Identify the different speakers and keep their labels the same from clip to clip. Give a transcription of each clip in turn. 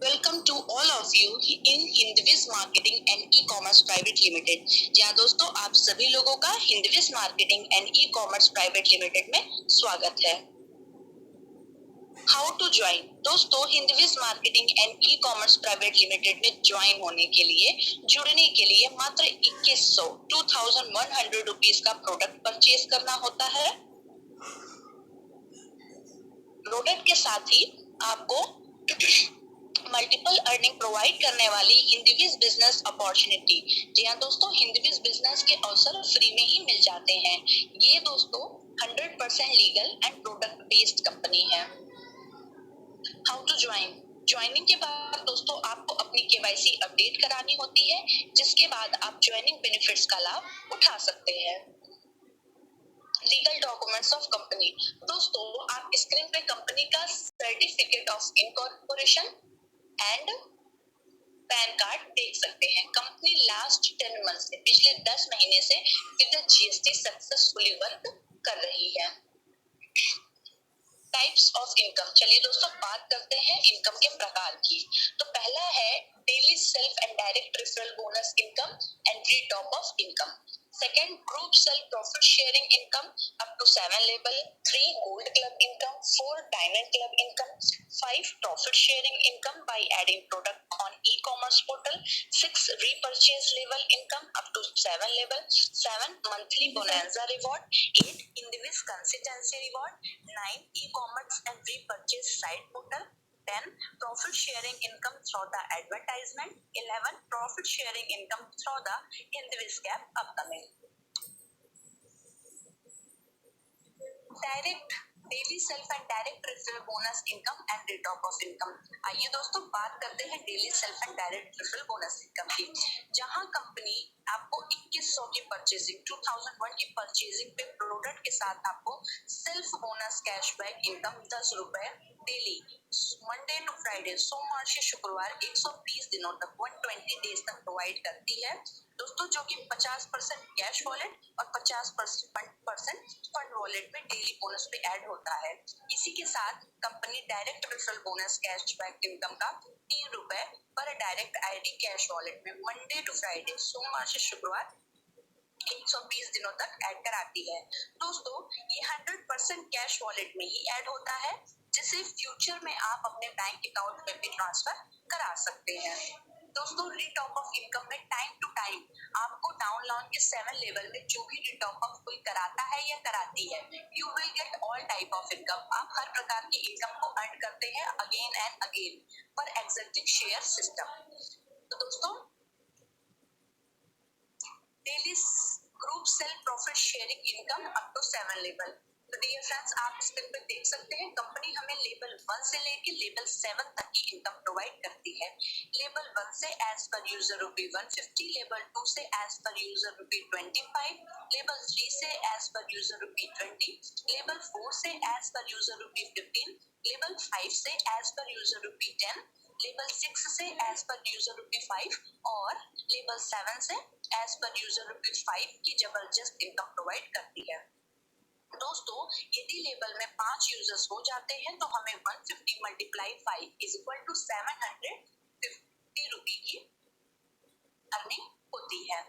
Speaker 1: Welcome to all of you in Hindviz marketing and e-commerce private limited. जहाँ दोस्तों आप सभी लोगों का Hindviz marketing and e-commerce private limited में स्वागत है। How to join. दोस्तों Hindviz marketing and e-commerce private limited में ज्वाइन होने के लिए, जुड़ने के लिए मात्र 2100 रुपीज का प्रोडक्ट परचेज करना होता है। प्रोडक्ट के साथ ही आपको मल्टीपल अर्निंग प्रोवाइड करने वाली हिंदविज बिजनेस अपॉर्चुनिटी। जी हाँ दोस्तों, हिंदविज बिजनेस के अवसर फ्री में ही मिल जाते हैं। ये दोस्तों 100% legal and product based company है। How to join. ज्वाइनिंग के बाद दोस्तों आपको अपनी केवाईसी अपडेट करानी होती है, जिसके बाद आप ज्वाइनिंग बेनिफिट्स का लाभ उठा सकते हैं। Legal documents of company. दोस्तों आप स्क्रीन पे कंपनी का certificate of incorporation and pan card देख सकते हैं। कंपनी लास्ट 10 मंथ से, पिछले 10 महीने से विद जीएसटी सक्सेसफुली वर्क कर रही है। Types of income. चलिए दोस्तों बात करते हैं इनकम के प्रकार की। तो पहला है daily self and direct referral bonus income and free top off income. Second group self profit sharing income up to 7 level. 3 gold club income. 4 diamond club income. 5 profit sharing income by adding product on e-commerce portal. 6 repurchase level income up to 7 level. 7 monthly bonanza reward. 8 individual consistency reward. 9 e-commerce and repurchase site portal. 10 profit sharing income through the advertisement. 11 profit sharing income through the Hindawiz Cap upcoming. Direct daily self and direct referral bonus income and rate of income. आइए दोस्तों बात करते हैं daily self and direct referral bonus income की। जहां company आपको 2100 की purchasing, 2001 की परचेजिंग पे प्रोडक्ट के साथ आपको सेल्फ बोनस कैशबैक इनकम 10 रुपए डेली, मंडे टू फ्राइडे, सोमवार से शुक्रवार 120 दिनों तक, 120 डेज तक प्रोवाइड करती है दोस्तों, जो कि 50% कैश वॉलेट और 50% फंड वॉलेट में डेली बोनस पे ऐड होता है। इसी के साथ company direct referral bonus cashback income का 3 रुपए पर डायरेक्ट आईडी कैश वॉलेट में मंडे टू फ्राइडे, सोमवार से शुक्रवार 120 दिनों तक ऐड कराती है। दोस्तों ये 100% कैश वॉलेट में ही ऐड होता है, जिसे फ्यूचर में आप अपने बैंक अकाउंट में भी ट्रांसफर करा सकते हैं। दोस्तों रिटॉप ऑफ इनकम में टाइम टू टाइम आपको डाउन लोन के 7 लेवल में जो भी रिटॉप ऑफ कोई कराता है या कराती है, you will get all type of income. आप हर प्रकार की इनकम को अर्न करते हैं अगेन एंड अगेन पर एग्जिस्टिंग शेयर सिस्टम। तो दोस्तों daily group sell profit sharing income up to 7 level. तो डियर फ्रेंड्स आप स्क्रीन पे देख सकते हैं कंपनी हमें लेवल 1 से लेके लेवल 7 तक की इनकम प्रोवाइड करती है। लेवल 1 से एज पर यूजर रुपी 150, लेवल 2 से एज पर यूजर रुपी 25, लेवल 3 से एज पर यूजर रुपी 20, लेवल 4 से एज पर यूजर रुपी 15, लेवल 5 से एज पर यूजर रुपी 10, लेवल 6 से एज पर यूजर रुपी 5 और लेवल 7 से एज पर यूजर रुपी 5 की जबरदस्त इनकम प्रोवाइड करती है। दोस्तों यदि लेवल में 5 यूजर्स हो जाते हैं तो हमें 150 मल्टीप्लाई 5 इज इक्वल टू 750 रुपी की अर्निंग होती है।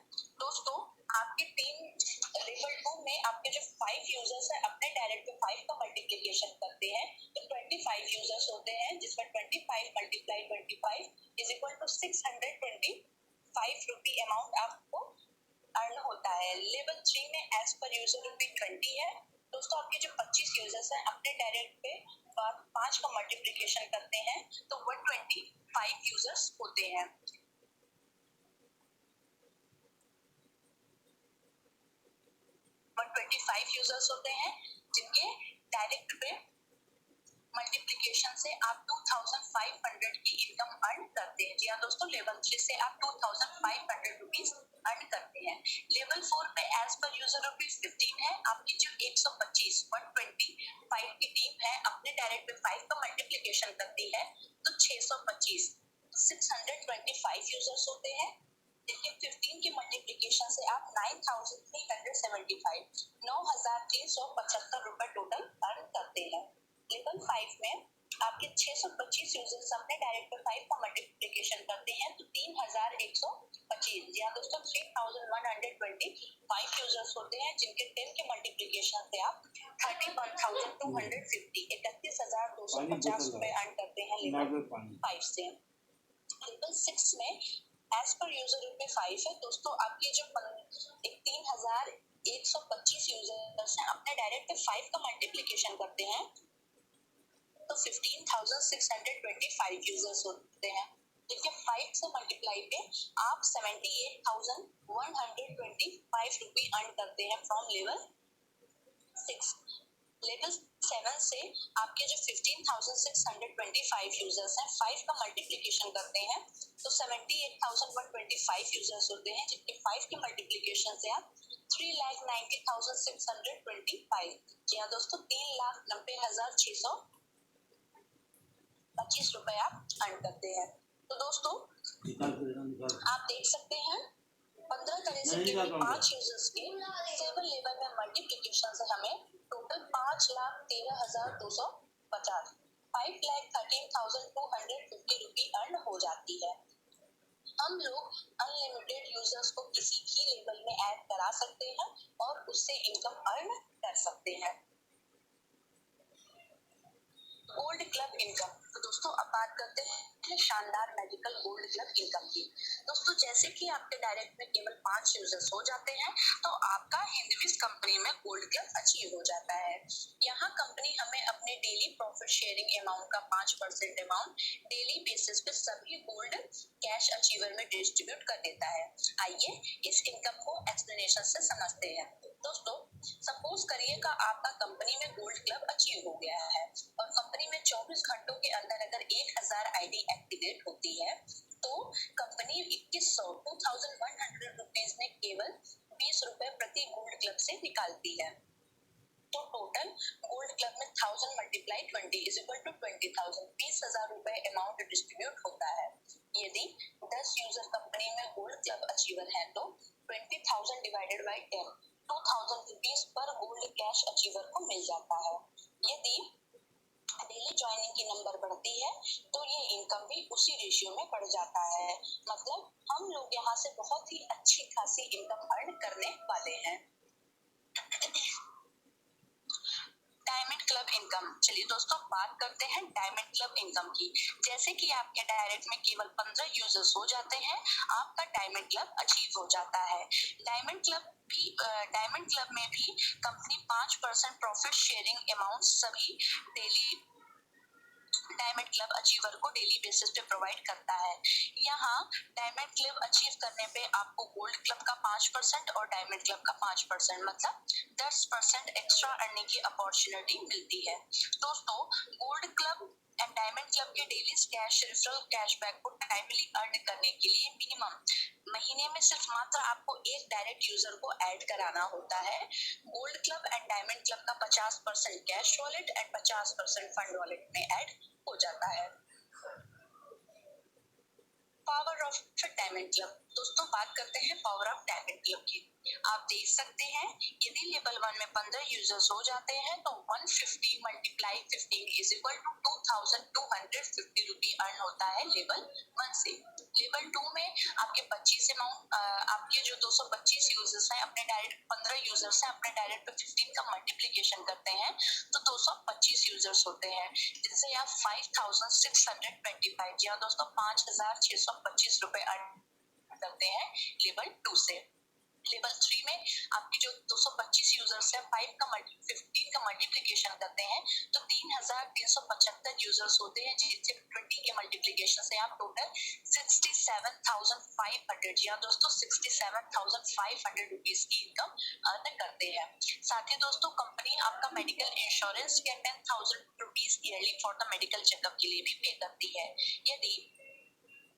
Speaker 1: दोस्तों आपके 3 लेवल 2 में आपके जो 5 यूजर्स हैं अपने डायरेक्ट पे 5 का मल्टीप्लिकेशन करते हैं तो 25 यूजर्स होते हैं, जिसमें 25 multiply 25 is equal to 625 rupee amount आपको अर्न होता है। लेवल 3 में एज पर यूजर रुपी 20 है। दोस्तों आपके जो 25 यूजर्स हैं अपने डायरेक्ट पे 5 का मल्टीप्लिकेशन करते हैं तो 125 यूजर्स होते हैं। 125 यूजर्स होते हैं जिनके डायरेक्ट पे मल्टीप्लिकेशन से आप 2500 की इनकम अर्न करते हैं। जी हाँ दोस्तों लेवल 3 से आप 2500 रुपीज अर्न करते हैं। लेवल 4 पे एज पर यूजर रुपीज 15 है। आपकी जो 125 125 की टीम है अपने डायरेक्ट पे 5 का मल्टीप्लिकेशन करती है तो 625 625 यूजर्स होते हैं। लेकिन 15 के मल्टीप्लिकेशन से आप 9375 9375 रुपए टोटल अर्न करते हैं। लेवल 5 में आपके 625 यूजर्स अपने डायरेक्ट पे 5 का मल्टीप्लिकेशन करते हैं तो 3125। जी हाँ दोस्तों, 3125 यूजर्स होते हैं जिनके 10 के मल्टीप्लिकेशन से आप 31,250 31,250 रुपए अर्न करते हैं लेवल 5 से। लेवल 6 में एज पर यूजर रुपए 5 है दोस्तों। आपके जो 3125 यूजर्स हैं अपने डायरेक्ट पे 5 का मल्टीप्लिकेशन करते हैं तो 15,625 यूजर्स होते हैं जिनके 5 से मल्टीप्लाई पे आप 78,125 रुपए अर्न करते हैं फ्रॉम लेवल 6। लेवल 7 से आपके जो 15,625 यूजर्स हैं 5 का मल्टीप्लिकेशन करते हैं तो 78,125 यूजर्स होते हैं जिनके 5 के मल्टीप्लिकेशन से आप 3,90,625। जी हाँ दोस्तों, 3,90,625 रुपए आप अर्न करते हैं। तो दोस्तों आप देख सकते हैं 15 तरह से केवल 5 यूजर्स के 7 लेवल में मल्टीप्लिकेशन से हमें टोटल 5,13,250 5,13,250 रुपए अर्न हो जाती है। हम लोग अनलिमिटेड यूजर्स को किसी भी लेवल में ऐड करा सकते हैं और उससे इनकम अर्न कर सकते हैं। Gold club income. तो दोस्तों अब बात करते हैं शानदार मेडिकल गोल्ड क्लब इनकम की। दोस्तों जैसे कि आपके डायरेक्ट में केवल 5 यूजर्स हो जाते हैं तो आपका हिंदविस कंपनी में गोल्ड क्लब अचीव हो जाता है। यहाँ कंपनी हमें अपने डेली प्रॉफिट शेयरिंग अमाउंट का 5% अमाउंट डेली बेसिस पे सभी गोल्ड कैश अचीवर में डिस्ट्रीब्यूट कर देता है। आइए इस इनकम को एक्सप्लेनेशन से समझते हैं। दोस्तों सपोज करिएगा आपका कंपनी में गोल्ड क्लब अचीव हो गया है और कंपनी में 24 घंटों के अंदर अगर 1000 आईडी एक्टिवेट होती है तो कंपनी 2100 रुपीज में केवल 20 रुपए प्रति गोल्ड क्लब से निकालती है। तो टोटल गोल्ड क्लब में 1000 मल्टीप्लाई 20 इज इक्वल टू 20,000 20,000 रुपए अमाउंट डिस्ट्रीब्यूट होता है। यदि 10 यूजर कंपनी में गोल्ड क्लब अचीवर है तो 20,000 divided by 10 2,000 rupees per gold cash achiever को मिल जाता है। यदि डेली ज्वाइनिंग की नंबर बढ़ती है तो ये इनकम भी उसी रेशियो में बढ़ जाता है। मतलब हम लोग यहाँ से बहुत ही अच्छी खासी इनकम अर्न करने वाले हैं। Diamond club income. चलिए दोस्तों बात करते हैं डायमंड क्लब इनकम की। जैसे कि आपके डायरेक्ट में केवल 15 यूजर्स हो जाते हैं आपका डायमंड क्लब अचीव हो जाता है। डायमंड क्लब में भी कंपनी 5% प्रॉफिट शेयरिंग अमाउंट सभी डेली डायमंड क्लब अचीवर को डेली बेसिस पे प्रोवाइड करता है। यहाँ डायमंड क्लब अचीव करने पे आपको गोल्ड क्लब का 5% और डायमंड क्लब का 5% मतलब 10% एक्स्ट्रा अर्निंग की अपॉर्चुनिटी मिलती है। दोस्तों gold club and diamond club के डेली कैश रेफरल कैशबैक को टाइमली अर्न करने के लिए मिनिमम महीने में सिर्फ मात्र आपको एक डायरेक्ट यूजर को ऐड कराना होता है। Gold club and diamond club का 50% cash wallet and 50% fund wallet में ऐड हो जाता है। Power of diamond club. दोस्तों बात करते हैं पावर ऑफ डायमंड क्लब की। आप देख सकते हैं यदि लेवल 1 में 15 यूजर्स हो जाते हैं तो 150 मल्टीप्लाई 15 इज इक्वल टू 2,250 रुपए अर्न होता है लेवल 1 से। लेवल 2 में आपके 25 अमाउंट आपके जो 225 यूजर्स हैं अपने डायरेक्ट 15 यूजर्स हैं अपने डायरेक्ट पे 15 का मल्टीप्लिकेशन करते हैं तो 225 यूजर्स होते हैं जिनसे आप 5,625 या दोस्तों 5,625 रुपए अर्न करते हैं लेवल 2 से। लेवल 3 में आपके जो 225 यूजर्स हैं 15 का मल्टीप्लिकेशन करते हैं तो 3,375 यूजर्स होते हैं जिनसे 20 के मल्टीप्लिकेशन से आप टोटल 67,500 या दोस्तों 67,500 रुपीज की इनकम अर्न करते हैं। साथ ही दोस्तों कंपनी आपका मेडिकल इंश्योरेंस के 10,000 rupees yearly for the medical checkup के लिए भी पे करती है। यदि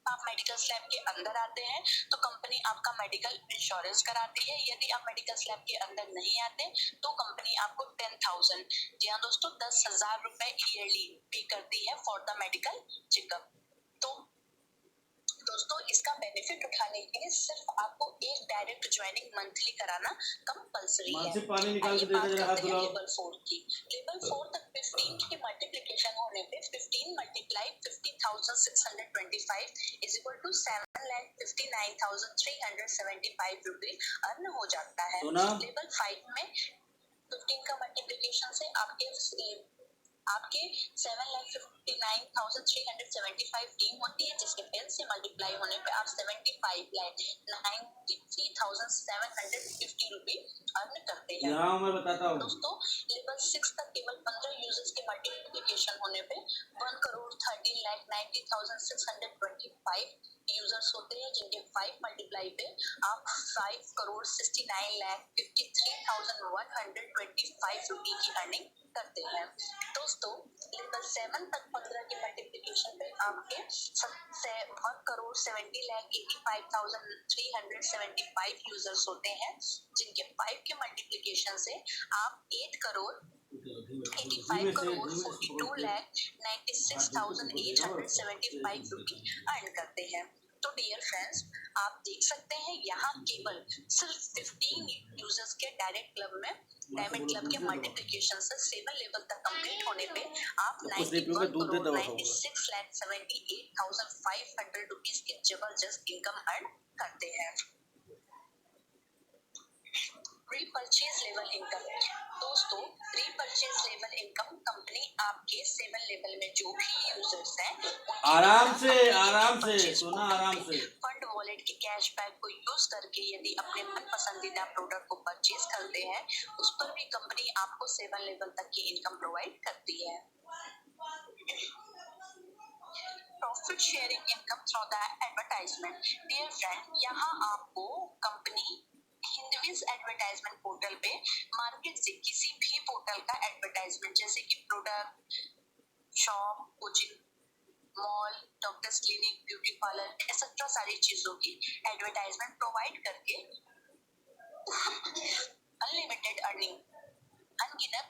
Speaker 1: आप मेडिकल स्लैब के अंदर आते हैं तो कंपनी आपका मेडिकल इंश्योरेंस कराती है। यदि आप मेडिकल स्लैब के अंदर नहीं आते तो कंपनी आपको 10,000 जी हाँ दोस्तों 10,000 रुपए ईयरली पे करती है फॉर द मेडिकल चेकअप। तो दोस्तों इस इसका बेनिफिट उठाने के लिए सिर्फ आपको एक डायरेक्ट ज्वाइनिंग मंथली कराना कंपलसरी है। आइए बात करते हैं लेवल 4 की। लेवल 4 तक 15 की मल्टीप्लिकेशन होने पे 15 multiply 50,625 is equal to 7,59,375 rupees earn हो जाता है। लेवल 5 में 15 का मल्टीप्लिकेशन से आपके 7,59,375 टीम होती है, जिसके 10 से मल्टीप्लाई होने पे आप 75,93,750 रुपीज अर्न करते हैं।
Speaker 2: मैं बताता हूँ
Speaker 1: दोस्तों, लेवल 6 तक केवल 15 यूजर्स के मल्टीप्लिकेशन होने पे 1,13,90,625 यूजर्स होते हैं, जिनके 5 मल्टीप्लाई पे आप 5,69,53,125 रुपए की अर्निंग करते हैं। दोस्तों, लेवल 7 तक 15 की मल्टीप्लिकेशन पे आपके 1,70,85,375 यूजर्स होते हैं, जिनके 5 के मल्टीप्लिकेशन से आप 8,85,42,96,875 रुपए अर्न करते हैं। तो डियर फ्रेंड्स, आप देख सकते हैं यहाँ केवल सिर्फ 15 यूजर्स के डायरेक्ट क्लब में डायमंड क्लब के मल्टीप्लिकेशन से 7 लेवल तक कंप्लीट होने पे आप 91,96,78,500 रुपीज की जबरदस्त इनकम अर्न करते हैं। Repurchase level income. दोस्तों, रीपर्चेज लेवल इनकम कंपनी आपके 7 लेवल में जो भी यूजर्स हैं
Speaker 2: आराम से सुना आराम से
Speaker 1: फंड वॉलेट के कैशबैक को यूज करके यदि अपने मन पसंदीदा प्रोडक्ट को परचेज करते हैं, उस पर भी कंपनी आपको 7 लेवल तक की इनकम प्रोवाइड करती है। Profit sharing income through the advertisement. Dear friend, यहाँ आपको कंपनी हिंदविज एडवर्टाइजमेंट पोर्टल पे मार्केट से किसी भी पोर्टल का एडवर्टाइजमेंट, जैसे कि product, shop, coaching, mall, doctors clinic, beauty parlour, etcetera सारी चीजों की एडवर्टाइजमेंट प्रोवाइड करके अनलिमिटेड अर्निंग, अनगिनत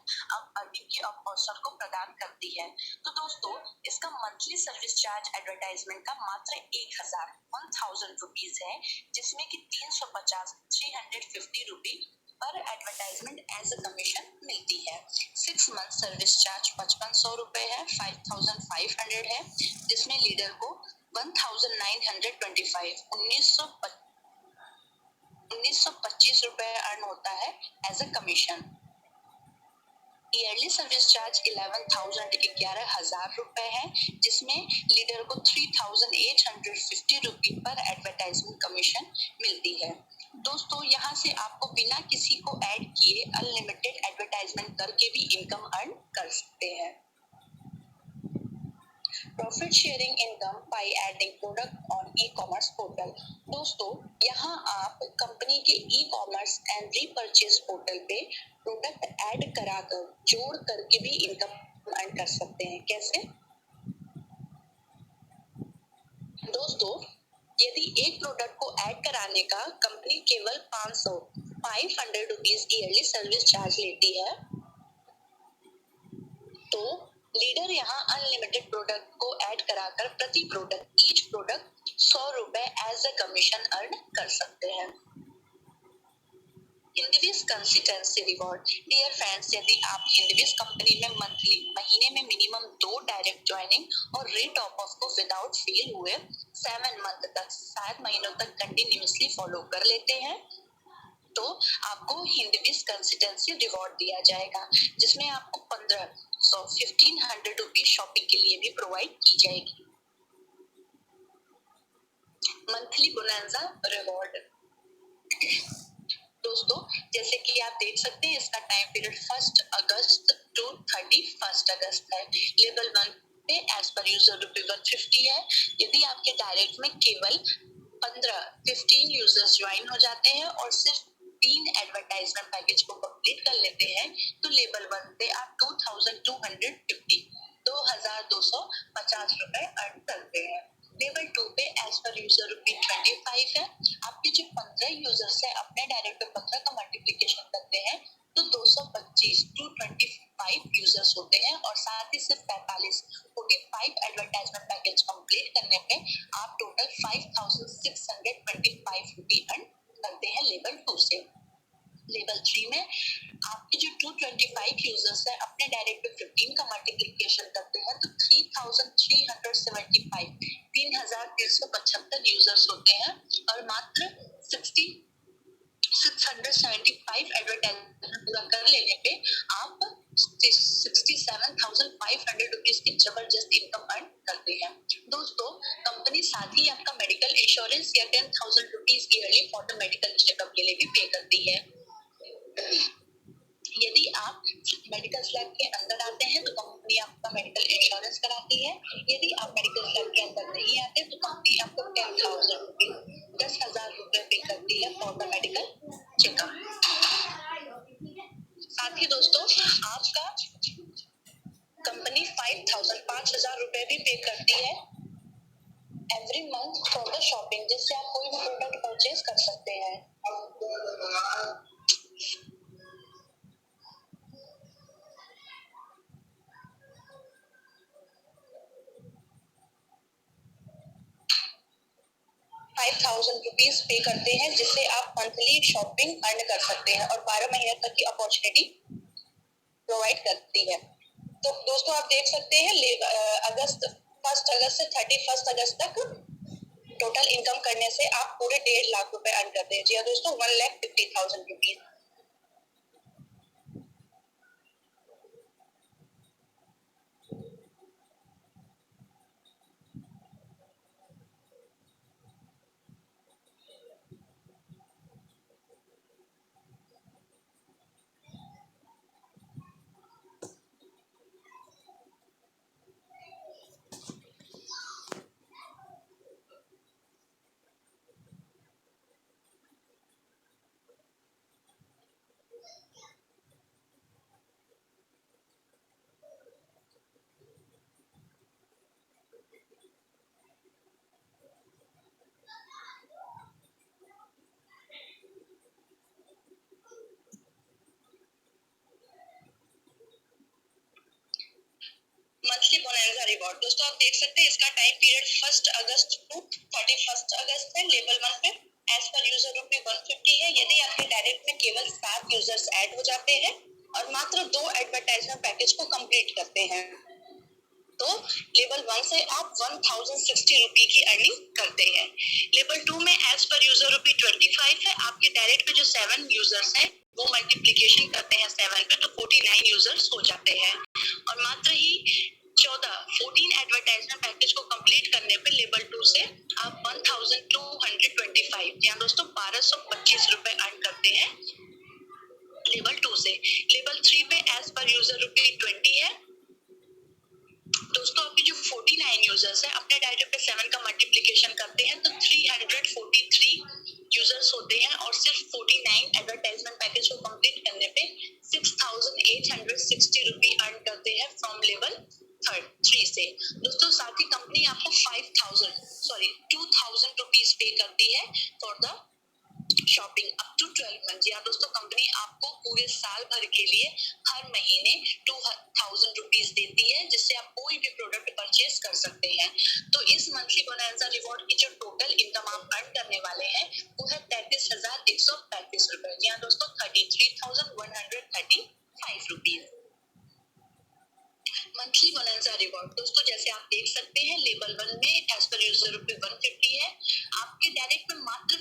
Speaker 1: अर्निंग के अवसर को प्रदान करती है। तो दोस्तों, इसका मंथली सर्विस चार्ज एडवर्टाइजमेंट का मात्र 1,000 रुपीज है, जिसमें कि 350 rupees per advertisement as a commission मिलती है। 6 मंथ सर्विस चार्ज 5500 रुपए है, 5,500 है, जिसमें लीडर को 1,925 1925 रुपए अर्न होता है as a commission. Yearly service charge 11,000 रुपए है, जिसमें लीडर को 3,850 रुपए पर एडवर्टाइजमेंट कमीशन मिलती है। दोस्तों, यहाँ से आपको बिना किसी को ऐड किए अनलिमिटेड एडवर्टाइजमेंट करके भी इनकम अर्न कर सकते हैं। Profit sharing income by adding product on ecommerce portal. दोस्तों, यहाँ आप कंपनी के ई-कॉमर्स एंड रीपर्चेज पोर्टल पे प्रोडक्ट ऐड कराकर जोड़ करके भी इनकम अर्न कर सकते हैं। कैसे? दोस्तों, यदि एक प्रोडक्ट को ऐड कराने का कंपनी केवल 500 रुपीज ईयरली सर्विस चार्ज लेती है, तो लीडर यहाँ अनलिमिटेड प्रोडक्ट को ऐड कराकर प्रति प्रोडक्ट 100 रुपए एज अ कमीशन अर्न कर सकते हैं। हिंदविज कंसिस्टेंसी रिवॉर्ड। डियर फ्रेंड्स, यदि आप हिंदविज कंपनी में मंथली महीने में मिनिमम 2 डायरेक्ट ज्वाइनिंग और रीटॉप ऑफ को विदाउट फेल हुए 7 मंथ तक 7 महीनों तक कंटिन्यूअसली फॉलो कर लेते हैं, तो आपको हिंदविज कंसिस्टेंसी रिवॉर्ड दिया जाएगा, जिसमें आपको 1,500 रुपीज शॉपिंग के लिए भी प्रोवाइड की जाएगी। Monthly bonanza reward. दोस्तों, जैसे कि आप देख सकते हैं, इसका टाइम पीरियड 1 अगस्त टू 31 अगस्त है। लेवल 1 पे एज पर यूजर रुपए 150 है। यदि आपके डायरेक्ट में केवल 15 यूजर्स ज्वाइन हो जाते हैं और सिर्फ 3 एडवर्टाइजमेंट पैकेज को कंप्लीट कर लेते हैं, तो लेवल 1 पे आप 2,250 रुपए अर्न करते हैं। लेवल 2 पे एज पर यूजर रुपए 25 है। आपके जो 15 यूजर्स है अपने डायरेक्ट पे 15 का मल्टीप्लिकेशन करते हैं, तो 225 यूजर्स होते हैं, और साथ ही सिर्फ 45 एडवर्टाइजमेंट पैकेज कंप्लीट करने पे आप टोटल 5,600 30,375 यूजर्स होते हैं और मात्र 675 एडवर्टाइजमेंट पूरा कर लेने पे आप 67,500 रुपीज की जबरदस्त इनकम अर्न करते हैं। दोस्तों, कंपनी साथ ही आपका मेडिकल इंश्योरेंस या 10,000 rupees yearly for the medical checkup के लिए भी पे करती है। यदि आप मेडिकल स्लैब के अंदर आते हैं तो कंपनी आपका मेडिकल इंश्योरेंस कराती है। यदि आप मेडिकल स्लैब के अंदर नहीं आते तो कंपनी आपको 10,000 रुपीज 10,000 रुपए पे करती है फॉर द मेडिकल चेकअप। साथ ही दोस्तों, आपका कंपनी 5,000 रुपए भी पे करती है every month for the shopping, जिससे आप कोई भी प्रोडक्ट परचेज कर सकते हैं। 5,000 रुपीज पे करते हैं, जिससे आप मंथली शॉपिंग अर्न कर सकते हैं और 12 महीने तक की अपॉर्चुनिटी प्रोवाइड करती है। तो दोस्तों, आप देख सकते हैं 1 अगस्त से 31 अगस्त तक टोटल इनकम करने से आप पूरे 1.5 लाख रुपए अर्न करते हैं। जी हाँ दोस्तों, 1,50,000 रुपीज। मंथली बोनस रिवॉर्ड दोस्तों, आप देख सकते हैं इसका टाइम पीरियड 1 अगस्त टू 31 अगस्त है। लेवल 1 पे एज पर यूजर रुपये 150 है। यदि आपके डायरेक्ट में केवल 7 यूजर्स ऐड हो जाते हैं और मात्र 2 एडवर्टाइजमेंट पैकेज को कंप्लीट करते हैं तो लेवल 1 से आप 1,060 रुपये की अर्निंग करते हैं। लेवल 2 में एज पर यूजर रुपये 25 है। आपके डायरेक्ट में जो 7 यूजर्स हैं वो मल्टीप्लीकेशन करते हैं 7 पे तो 49 यूजर्स हो जाते हैं और मात्र ही 14 एडवर्टाइजमेंट पैकेज को कंप्लीट करने पे लेवल 2 से आप 1,225 यहाँ दोस्तों 1,225 रुपए अर्न करते हैं लेवल 2 से। लेवल 3 पे एज पर यूजर रुपये 20 है। दोस्तों, आपके जो 49 यूजर्स हैं अपने डायरेक्ट पे 7 का मल्टीप्लिकेशन करते हैं तो 343 यूजर्स होते हैं और सिर्फ 49 एडवर्टाइजमेंट पैकेज को कंप्लीट करने पे 6,860 रुपये अर्न करते हैं फ्रॉम लेवल 3 से। दोस्तों, साथ ही कंपनी आपको 2,000 रुपीज पे करती है for the shopping up to 12 month. या दोस्तों, कंपनी आपको पूरे साल भर के लिए हर महीने 2,000 रुपीज देती है, जिससे आप कोई भी प्रोडक्ट परचेज कर सकते हैं। तो इस मंथली बोनस रिवॉर्ड की जो टोटल इनकम आप अर्न करने वाले हैं वो है 33,135 रुपए। यहाँ दोस्तों 33,135 रुपीज मंथली बोनस रिवॉर्ड। दोस्तों, जैसे आप देख सकते हैं लेवल 1 में एज पर यूजर रुपये 150 है। आपके डायरेक्ट में मात्र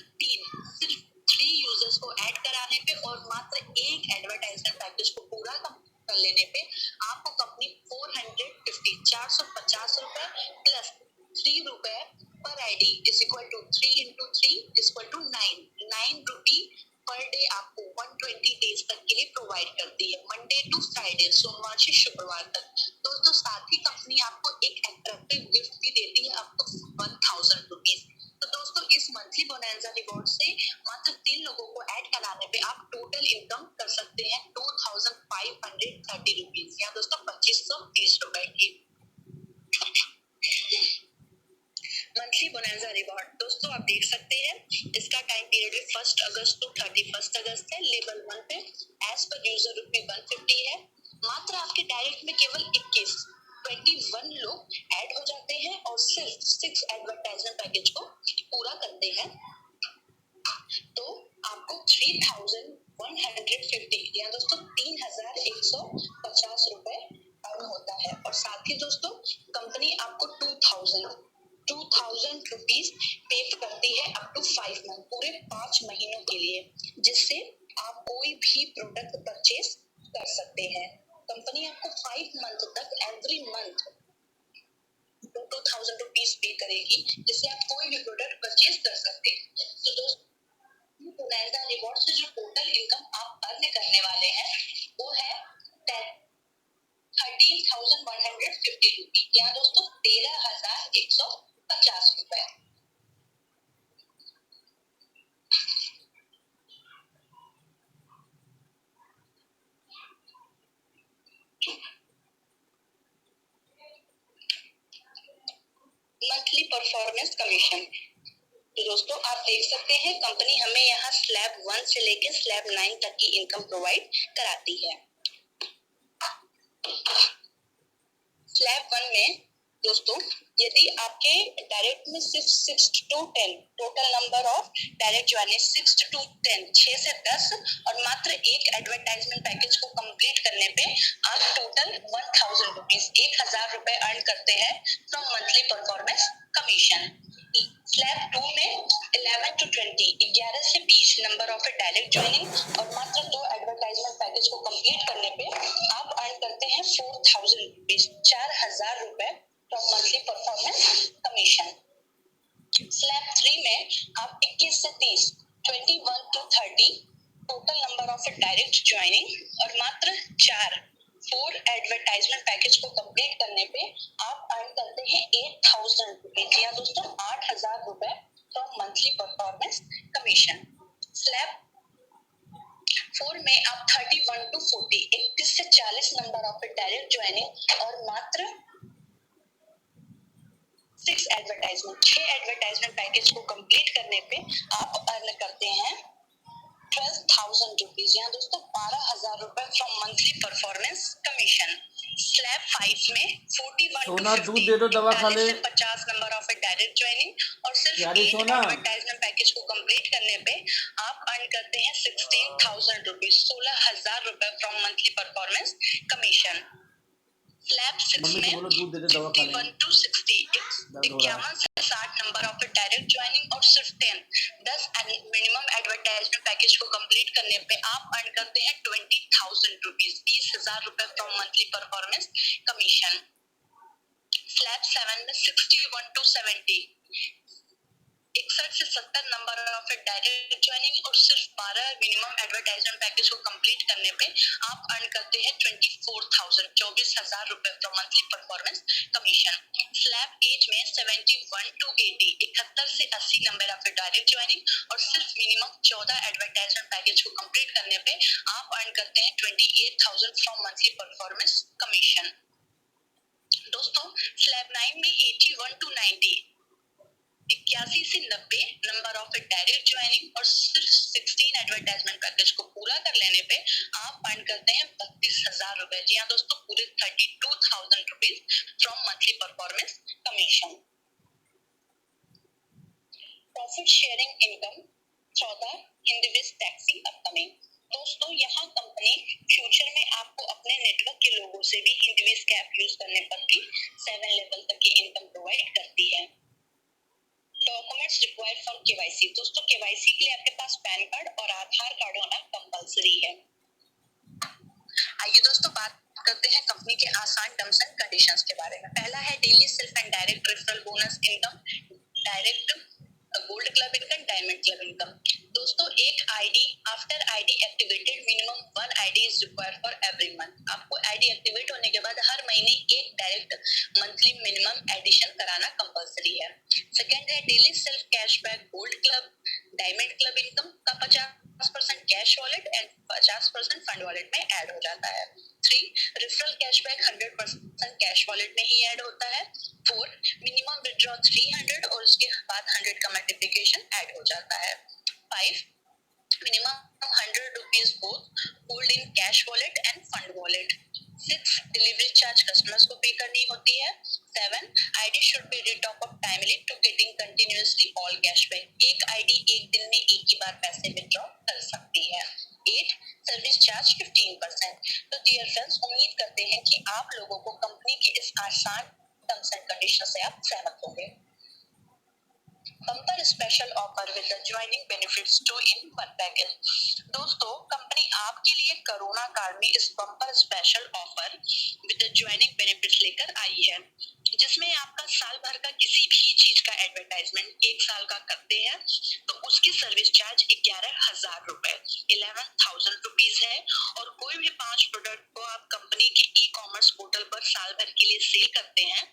Speaker 1: सिर्फ 3 यूजर्स को ऐड कराने पे और मात्र 1 एडवर्टाइजमेंट पैकेज को पूरा कर लेने पे आपको कंपनी 450 रुपए प्लस 3 रुपए per ID is equal to 3 into 3 is equal to 9 rupee per day आपको 120 डेज तक के लिए प्रोवाइड करती है, मंडे टू फ्राइडे, सोमवार से शुक्रवार तक। दोस्तों, साथ ही कंपनी आपको एक अट्रैक्टिव गिफ्ट भी देती है आपको 1,000 रुपीज। तो दोस्तों, इस मंथली बोनस रिवॉर्ड से मात्र 3 लोगों को ऐड कराने पे आप टोटल इनकम कर सकते हैं 2,530 रुपीज या दोस्तों 2,530 रुपए की मंथली बोनस रिवॉर्ड। दोस्तों, आप देख सकते हैं इसका टाइम पीरियड 1 अगस्त टू 31 अगस्त है। लेवल 1 पे एज पर यूजर रुपये 150 है। मात्र आपके डायरेक्ट में केवल 21 लोग ऐड हो जाते हैं और सिर्फ 6 एडवर्टाइजमेंट पैकेज को पूरा करते हैं तो आपको 3,150 या दोस्तों 3,150 रुपए अर्न होता है। और साथ ही दोस्तों, कंपनी आपको 2,000 2000 रुपीज पे करती है अप टू 5 मंथ, पूरे 5 महीनों के लिए, जिससे आप कोई भी प्रोडक्ट परचेज कर सकते हैं। कंपनी आपको 5 मंथ तक एवरी मंथ 2000 रुपीज पे करेगी, जिससे आप कोई भी प्रोडक्ट परचेज कर सकते हैं। तो दोस्तों, बोनैंजा रिवॉर्ड से जो टोटल इनकम आप अर्न करने वाले हैं वो है 13,150 रुपीज, या दोस्तों 13,150 रुपए। मंथली परफॉर्मेंस कमीशन, तो दोस्तों आप देख सकते हैं कंपनी हमें यहाँ स्लैब 1 से लेकर स्लैब 9 तक की इनकम प्रोवाइड कराती है। स्लैब 1 में दोस्तों, यदि आपके डायरेक्ट में 6 to 10 total number of direct joining 6 to 10 6 से 10 और मात्र एक एडवर्टाइजमेंट पैकेज को कंप्लीट करने पे आप टोटल 1000 रुपीज 1000 रुपए अर्न करते हैं from monthly performance commission. Slab 2 में 11 to 20 11 से 20 नंबर ऑफ डायरेक्ट ज्वाइनिंग और मात्र 2 एडवर्टाइजमेंट पैकेज को कंप्लीट करने पे आप अर्न करते हैं 4000 रुपीज 4000 रुपए from monthly performance commission. Slab 3 में आप 21 से 30 21 to 30 total number of direct joining और मात्र 4 एडवर्टाइजमेंट पैकेज को कंप्लीट करने पे आप अर्न करते हैं 8000 रुपीज, या दोस्तों 8000 रुपए from monthly performance commission. Slab 4 में आप 31 to 40 31 से 40 नंबर ऑफ डायरेक्ट ज्वाइनिंग और मात्र 6 एडवर्टाइजमेंट पैकेज को कंप्लीट करने पे आप अर्न करते हैं 12,000 रुपीज, यहाँ दोस्तों 12,000 रुपए from monthly performance commission. Slab 5 में 41
Speaker 2: सोना
Speaker 1: to
Speaker 2: दूध दे दो, दवा खा
Speaker 1: 50
Speaker 2: ले।
Speaker 1: से 50 नंबर ऑफ डायरेक्ट ज्वाइनिंग और सिर्फ
Speaker 2: यारी
Speaker 1: 8
Speaker 2: सोना।
Speaker 1: एडवर्टाइजमेंट पैकेज को कंप्लीट करने पे आप अर्न करते हैं 16,000 रुपीज 16,000 रुपए from monthly performance commission. Slab 6
Speaker 2: mummy को
Speaker 1: में
Speaker 2: बोलो दूध दे दे, दवा खा ले।
Speaker 1: 51 to 60 51 से 60 नंबर ऑफ डायरेक्ट ज्वाइनिंग और सिर्फ 10 मिनिमम एडवर्टाइजमेंट पैकेज को कंप्लीट करने पे आप अर्न करते हैं 20,000 रुपीज 20,000 रुपए from monthly performance commission. Slab 7 में 61 to 70 61 से 70 नंबर ऑफ डायरेक्ट ज्वाइनिंग और सिर्फ 12 मिनिमम एडवर्टाइजमेंट पैकेज को कंप्लीट करने पे आप अर्न करते हैं 24,000 रुपए from monthly performance commission. Slab 8 में 71 to 80 71 से 80 नंबर ऑफ डायरेक्ट ज्वाइनिंग और सिर्फ मिनिमम 14 एडवर्टाइजमेंट पैकेज को कंप्लीट करने पे आप अर्न करते हैं 28,000 फ्रॉम मंथली परफॉर्मेंस कमीशन। दोस्तों, स्लैब 9 में 81 to 90 81 से 90 नंबर ऑफ डायरेक्ट ज्वाइनिंग और सिर्फ 16 एडवर्टाइजमेंट पैकेज को पूरा कर लेने पे आप अर्न करते हैं 32,000 रुपए, जी हाँ दोस्तों पूरे 32,000 rupees from monthly performance commission. Profit sharing income 14 हिंदविस टैक्सी अपकमिंग, दोस्तों यहाँ कंपनी फ्यूचर में आपको अपने नेटवर्क के लोगों से भी हिंदविस का ऐप यूज करने पर भी 7 लेवल तक की इनकम प्रोवाइड करती है। डॉक्यूमेंट्स रिक्वायर्ड फॉर केवाईसी, दोस्तों केवाईसी के लिए आपके पास पैन कार्ड और आधार कार्ड होना कंपलसरी है। आइए दोस्तों बात करते हैं कंपनी के आसान टर्म्स एंड कंडीशंस के बारे में। पहला है daily self and direct referral bonus income, direct gold club income, diamond club income. दोस्तों एक ID after ID activated minimum 1 ID is required for every month, आपको आईडी एक्टिवेट होने के बाद हर महीने एक डायरेक्ट मंथली मिनिमम एडिशन कराना compulsory है। सेकंड है daily self cashback gold club diamond club income का 50% cash wallet and 50% fund wallet में ऐड हो जाता है। 3 रेफरल कैशबैक 100% कैश वॉलेट में ही ऐड होता है। 4 मिनिमम विड्रॉ 300 और उसके बाद 100 का मल्टीप्लिकेशन ऐड हो जाता है। 5 minimum 100 rupees both hold in cash wallet and fund wallet. 6 delivery charge customers को पे करनी होती है। 7 ID should be retop up timely to getting continuously all cashback, एक आईडी एक दिन में एक ही बार पैसे विड्रॉ कर सकती है। 8 सर्विस चार्ज 15%। तो डियर फ्रेंड्स, उम्मीद करते हैं कि आप लोगों को कंपनी के इस आसान टर्म्स एंड कंडीशन से आप सहमत होंगे। Bumper special offer with the joining benefits 2 in 1 package. दोस्तों, कंपनी आपके लिए कोरोना काल में इस bumper special offer with the joining benefits लेकर आई है, जिसमें आपका साल भर का किसी भी चीज का एडवर्टाइजमेंट 1 साल का करते हैं तो उसकी सर्विस चार्ज 11,000 रुपए 11,000 रुपीज है। और कोई भी 5 प्रोडक्ट को आप कंपनी के ई कॉमर्स पोर्टल पर साल भर के लिए सेल करते हैं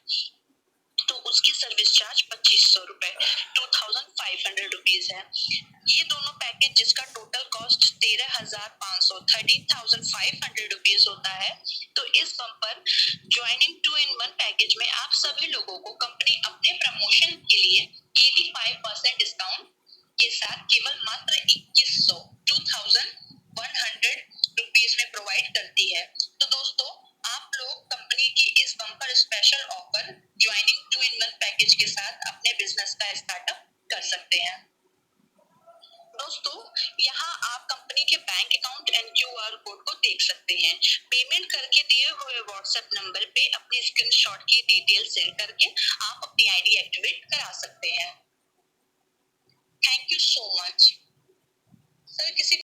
Speaker 1: तो उसकी सर्विस चार्ज 2,500 रुपए 2,500 रुपीज है। ये दोनों पैकेज जिसका टोटल कॉस्ट 13,500 13,500 रुपीज होता है। तो इस बम्पर ज्वाइनिंग 2 in 1 पैकेज में आप सभी लोगों को कंपनी अपने प्रमोशन के लिए 85% डिस्काउंट के साथ केवल मात्र 2,100 रुपीज में प्रोवाइड करती है। तो दोस्तों, आप लोग कंपनी की इस bumper special offer joining 2 in 1 package के साथ अपने बिजनेस का स्टार्टअप कर सकते हैं। दोस्तों, यहाँ आप कंपनी के bank account and QR code को देख सकते हैं। पेमेंट करके दिए हुए व्हाट्सएप नंबर पे अपनी स्क्रीनशॉट की डिटेल सेंड करके आप अपनी आईडी एक्टिवेट करा सकते हैं। Thank you so much. Sir, किसी